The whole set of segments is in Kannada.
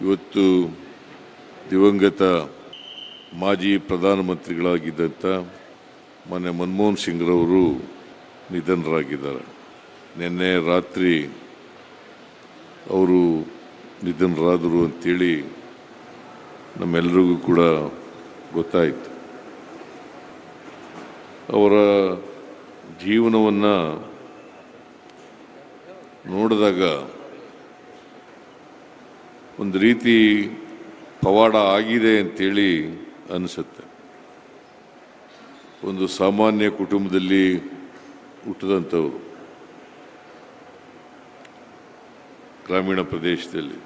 ಇವತ್ತು ದಿವಂಗತ ಮಾಜಿ ಪ್ರಧಾನಮಂತ್ರಿಗಳಾಗಿದ್ದಂಥ ಮೊನ್ನೆ ಮನಮೋಹನ್ ಸಿಂಗ್ರವರು ನಿಧನರಾಗಿದ್ದಾರೆ. ನಿನ್ನೆ ರಾತ್ರಿ ಅವರು ನಿಧನರಾದರು ಅಂತೇಳಿ ನಮ್ಮೆಲ್ಲರಿಗೂ ಕೂಡ ಗೊತ್ತಾಯಿತು. ಅವರ ಜೀವನವನ್ನು ನೋಡಿದಾಗ ಒಂದು ರೀತಿ ಪವಾಡ ಆಗಿದೆ ಅಂತೇಳಿ ಅನಿಸುತ್ತೆ. ಒಂದು ಸಾಮಾನ್ಯ ಕುಟುಂಬದಲ್ಲಿ ಹುಟ್ಟಿದಂಥವರು, ಗ್ರಾಮೀಣ ಪ್ರದೇಶದಲ್ಲಿ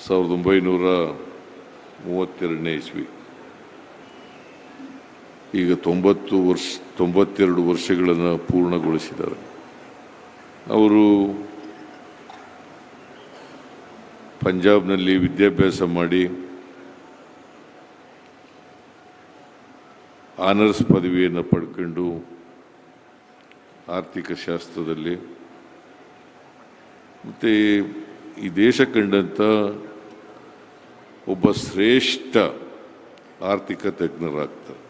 1932ನೇ ಇಸ್ವಿ, ಈಗ 92 ವರ್ಷಗಳನ್ನು ಪೂರ್ಣಗೊಳಿಸಿದ್ದಾರೆ. ಅವರು ಪಂಜಾಬ್ನಲ್ಲಿ ವಿದ್ಯಾಭ್ಯಾಸ ಮಾಡಿ ಆನರ್ಸ್ ಪದವಿಯನ್ನು ಪಡ್ಕೊಂಡು ಆರ್ಥಿಕ ಶಾಸ್ತ್ರದಲ್ಲಿ ಮತ್ತು ಈ ದೇಶ ಕಂಡಂಥ ಒಬ್ಬ ಶ್ರೇಷ್ಠ ಆರ್ಥಿಕ ತಜ್ಞರಾಗ್ತಾರೆ.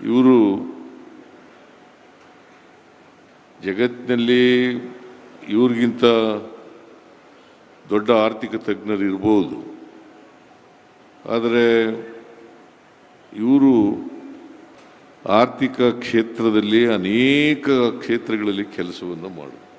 ಇವರು ಜಗತ್ತಿನಲ್ಲಿ ಇವ್ರಿಗಿಂತ ದೊಡ್ಡ ಆರ್ಥಿಕ ತಜ್ಞರು ಇರ್ಬೋದು, ಆದರೆ ಇವರು ಆರ್ಥಿಕ ಕ್ಷೇತ್ರದಲ್ಲಿ ಅನೇಕ ಕ್ಷೇತ್ರಗಳಲ್ಲಿ ಕೆಲಸವನ್ನು ಮಾಡಿದರು.